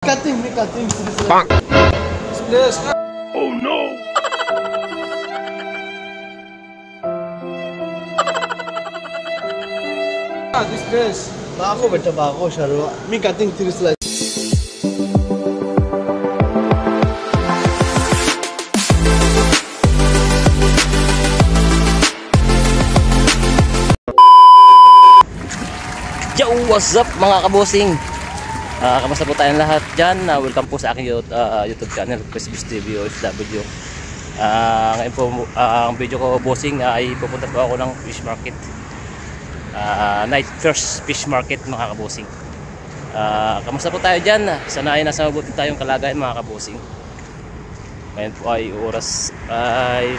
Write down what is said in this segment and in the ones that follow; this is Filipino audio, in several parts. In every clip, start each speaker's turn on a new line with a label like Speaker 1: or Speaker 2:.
Speaker 1: Cutting, this place.
Speaker 2: Oh no!
Speaker 1: This place. Bako beta bako sharo. Me cutting this like.
Speaker 3: Yo, what's up mga kabosing? Kamusta po tayong lahat dyan? Welcome po sa aking YouTube channel, Christmas TV OFW. Ngayon po, ang video ko bossing ay pupunta po ako ng fish market, night first fish market mga kabosing. Kamusta po tayo dyan? Sana ay nasa mabuti tayong kalagayan mga kabosing. Ngayon po ay oras ay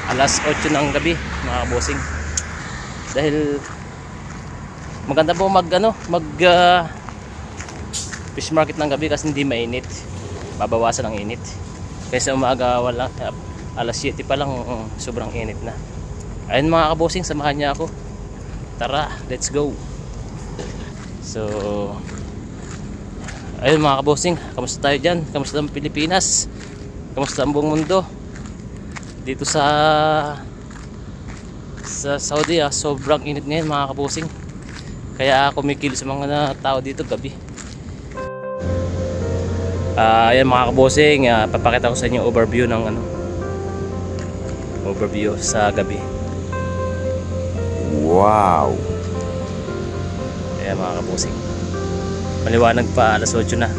Speaker 3: alas 8 ng gabi mga kabosing. Dahil maganda po mag fish market ng gabi kasi hindi mainit, babawasan ang init. Kaysa umaga wala, alas 7 pa lang sobrang init na. Ayun mga kabosing, samahan niya ako, tara let's go. So ayun mga kabosing, kamusta tayo dyan? Kamusta ang Pilipinas? Kamusta ang buong mundo? Dito sa Saudi sobrang init ngayon mga kabosing, kaya kumikil sa mga tao dito gabi. Ayan mga kabosing, papakita ko sa inyo overview ng overview sa gabi.
Speaker 2: Wow!
Speaker 3: Ayan mga kabosing, maliwanag pa, alas 8 na,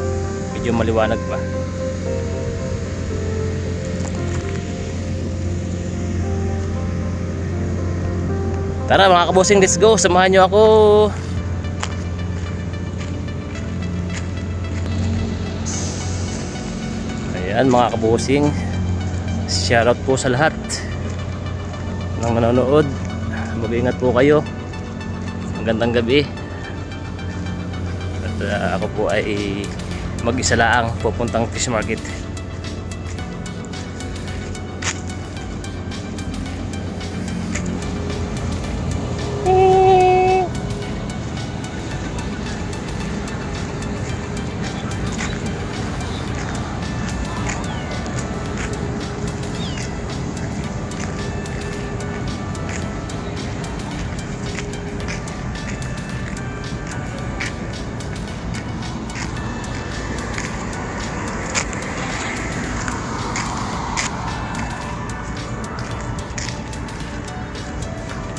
Speaker 3: medyo maliwanag pa. Tara mga kabosing, let's go, samahan nyo ako. Ayan mga kabosing, shoutout po sa lahat ng nanonood. Mag-iingat po kayo, magandang gabi. At ako po ay mag-isa lang pupuntang fish market.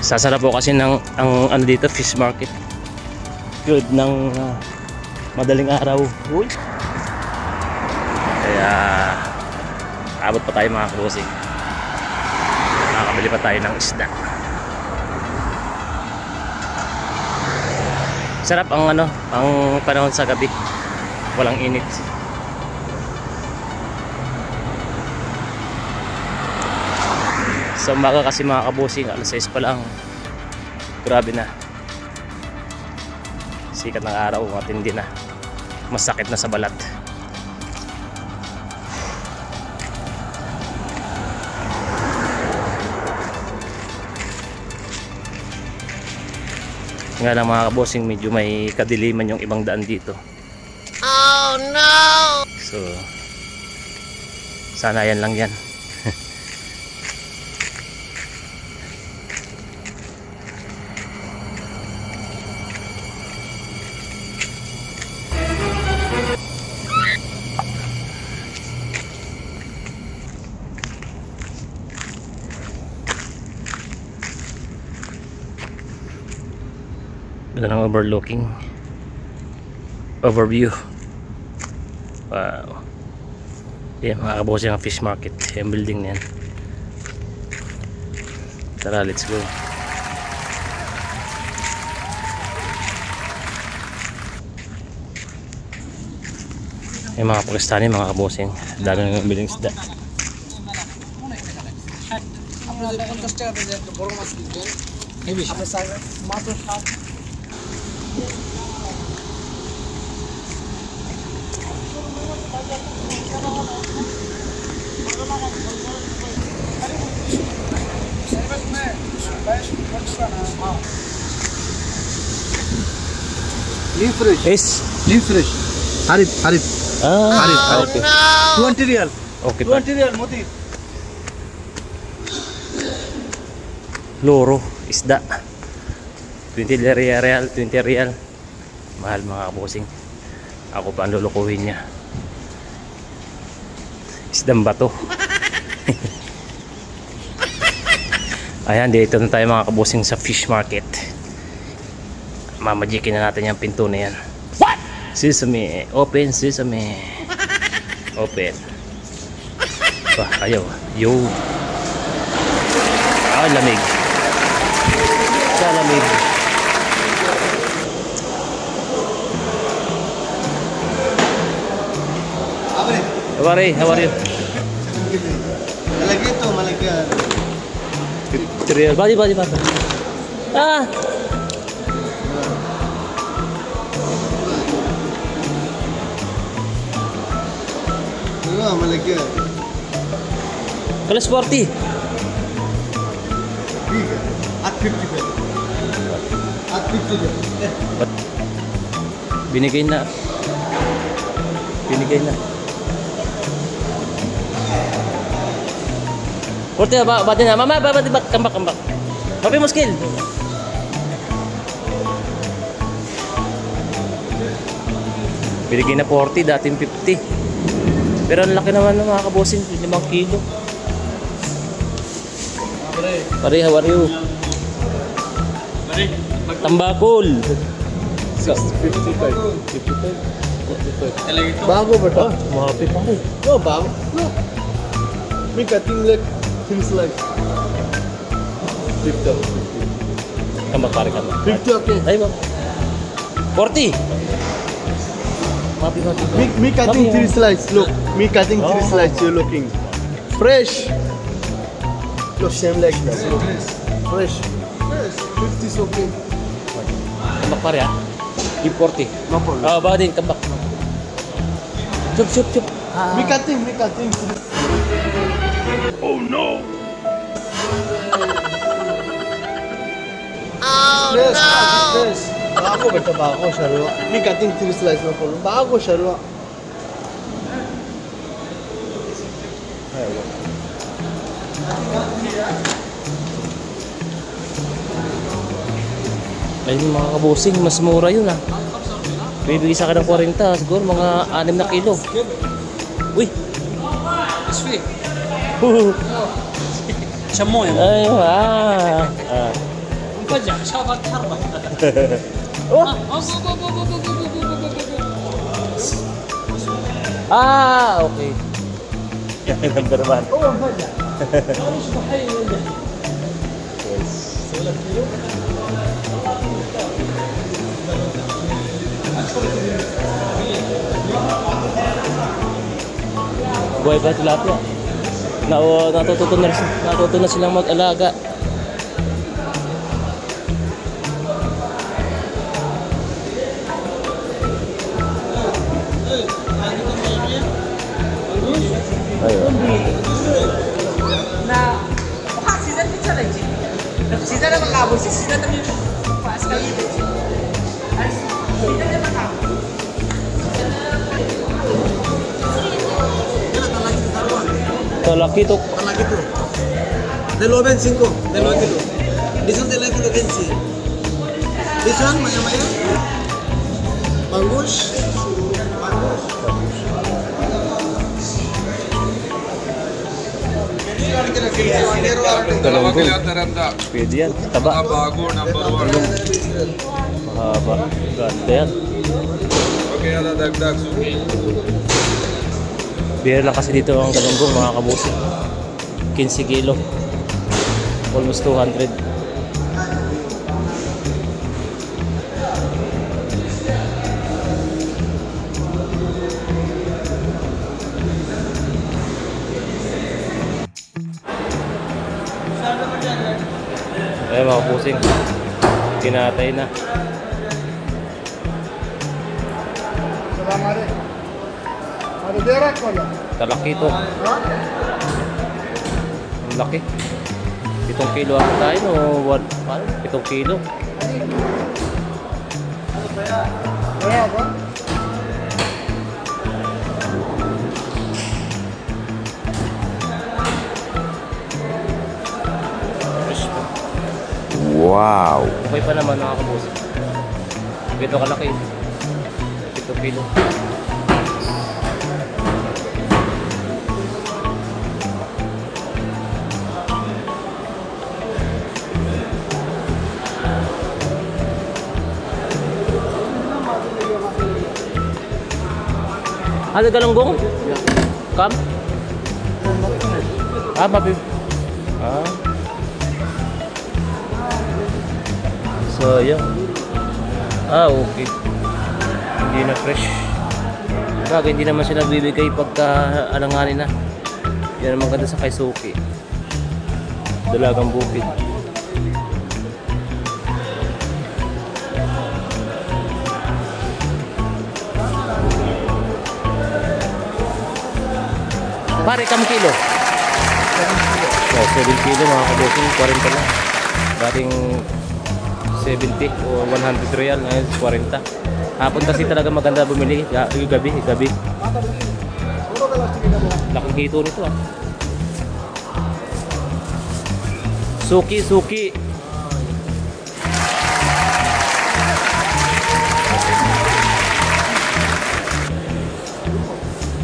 Speaker 3: Sasara po kasi ng ang dito fish market. Good ng madaling araw. Uy. Kaya abot pa tayo mga kabosing. Nakakabili pa tayo ng isda. Sarap ang ang panahon sa gabi. Walang init. Sa umaga kasi mga kabosing, alas 6 pa lang, grabe na, sikat ng araw, matindi na, masakit na sa balat. Nga lang mga kabosing, medyo may kadiliman yung ibang daan dito. Oh no! So sana yan lang yan. Ganda ng overlooking overview. Wow. Yan mga kabosing ang fish market, yung building na yan. Tara let's go. Yung mga Pakistani mga kabosing, dami ng biling isda.
Speaker 1: Leaf fresh.
Speaker 3: Yes.
Speaker 1: Leaf fresh. Harith.
Speaker 3: Ah, okay.
Speaker 1: 20 real.
Speaker 3: Okay pa.
Speaker 1: 20 real, Moti.
Speaker 3: Loro, isda. 20 real, 20 real. Mahal mga kabusing. Ako pa ang lulukuhin niya. Isdang bato. Ayan, dito na tayo mga kabusing sa fish market. Mamajikin na natin yung pinto na yan. What? Sesame, open sesame. Open. Bah, ayaw. Yo. Ah, lamig. Sa lamig. How are you? How are you?
Speaker 1: Malagi ito, malagi.
Speaker 3: Real. Badi. Ah!
Speaker 1: Malagi.
Speaker 3: Kalas 40.
Speaker 1: At 50. At 50.
Speaker 3: Binigay na. Korte ba na. Mama, kambak. Papi mo skill. Binigay na 40, dating 50. Pero ang laki naman ng mga kabosing, 5 kilo. Pare, how are you? Tambakol.
Speaker 1: 55. Bago ba ito?
Speaker 3: Mahapi pare.
Speaker 1: No, bago. No. Me cutting like things like 50.
Speaker 3: Kambak pare, kambak.
Speaker 1: 50, okay.
Speaker 3: Ay ba? 40. Mapi.
Speaker 1: Me cutting 3 slices. Look, me cutting 3 slices. You're looking fresh. Look, same like that. Look. Fresh. 50 is okay.
Speaker 3: Kambak pare ha? Give 40.
Speaker 1: No problem.
Speaker 3: Ah, baka din, kambak. Chup.
Speaker 1: Me cutting.
Speaker 2: Oh no!
Speaker 1: Fresh. Bago ba ito? Bago, Sharwa. Me cutting 3 slices. No problem. Bago, Sharwa.
Speaker 3: Ayun mga kabusing, mas mura yun ah. Bibigay sa akin ng 40, siguro mga 6 na kilo. Uy!
Speaker 4: Isfi. شمون
Speaker 3: Ayun
Speaker 4: مفجع شافك حربة
Speaker 3: okay. Number 1. Buhay ba tilapia? Natuto na silang mag-alaga. Ayun.
Speaker 4: na wah season pizza lagi season apa kamu sih season tapi pas sekali itu season apa kamu
Speaker 3: Talaki to.
Speaker 1: Lagi tu. Deloben 5. Deloben kilo. This one deloben kilo gensi. This one maya. Bangus.
Speaker 3: Galunggong. Pwede yan. Taba.
Speaker 2: Bago, number 1.
Speaker 3: Mahaba. Ganda yan.
Speaker 2: Okay, ada dagdag suki.
Speaker 3: Beer lang kasi dito ang galunggong mga kabusi. 15 kilo. Almost 200. Ayan mga pusing, kinatay na. Talaki ito. Ang laki. 7 kilo ako tayo no? 7 kilo. Okay pa naman mga kabusing. Ito kalaki. 7 kilo. Ada galunggong? Kam? Ah, mabib. Ah. So, yun. Ah, okay. Hindi na fresh. Bagay, hindi naman sila bibigay pagka alanganin na. Yan ang maganda sa Kaisuki. Dalagang bukid. Pare, kam kilo? 7 kilo mga kabusing, 40 lang. Dating 70 o 100 real, ngayon 40. Hapon kasi talaga maganda bumili, gabi. Laking hito nito ah. Suki.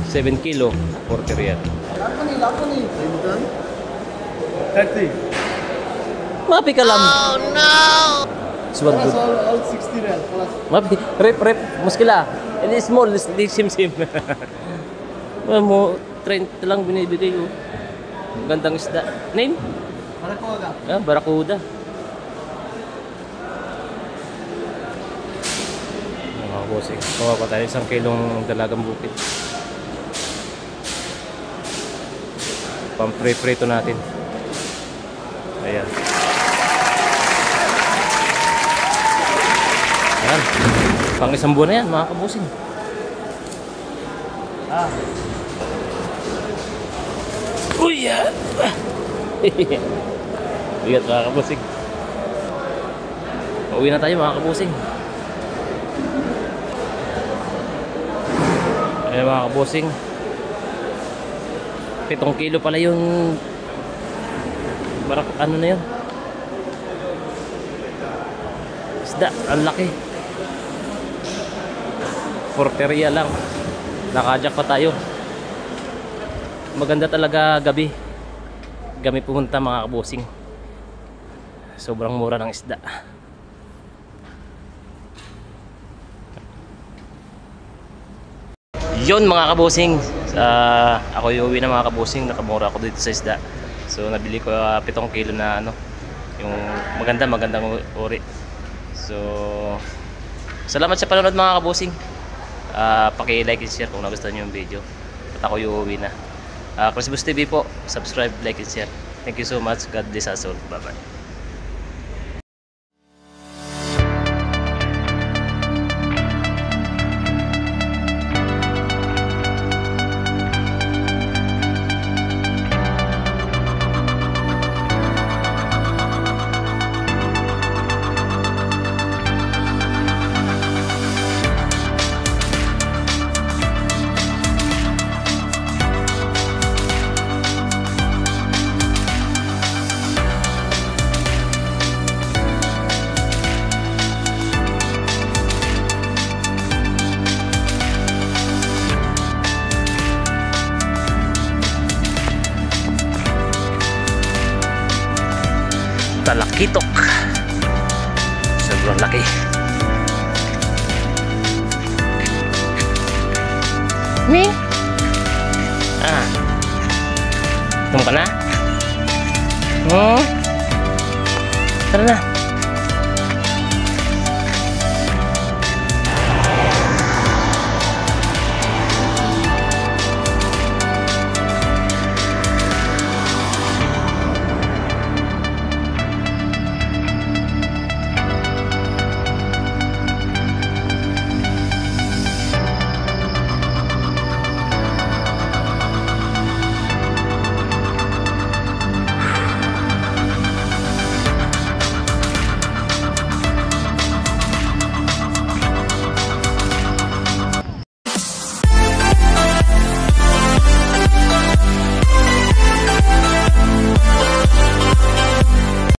Speaker 3: 7 kilo, 40 real. Mapi ka lang. Oh no! Suwag good.
Speaker 1: All 60 real.
Speaker 3: Mapi, rep, muskila. Ini small, di sim. Mo, 30 lang binibigay ko. Gandang isda. Name?
Speaker 1: Barakuda.
Speaker 3: Ah, barakuda. Mga bossing. Kuha pa tayo 1 kilong dalagang bukid. Pang-prito natin. Ayan. Ayan. Pang 1 buwan na yan, mga kabusing. Ah. Uy! Yan! Bigat mga kabusing. Pauwi na tayo mga kabusing. Ayan mga kabusing. 7 kilo pala yung ano na yun, isda, ang laki. Porteria lang, nakajak pa tayo. Maganda talaga gabi pumunta mga kabusing. Sobrang mura ng isda. Yun mga kabusing, ako yung uwi na mga kabusing, nakamura ako dito sa isda. So nabili ko 7 kilo na ano, yung magandang uri. So salamat sa panonood mga kabusing. Paki-like and share kung nagustuhan niyo yung video. At ako yung uwi na. Chris Bus TV po, subscribe, like and share. Thank you so much. God bless us all. Bye-bye. Talakitok, sobrang laki. Tum ka na? Tara na.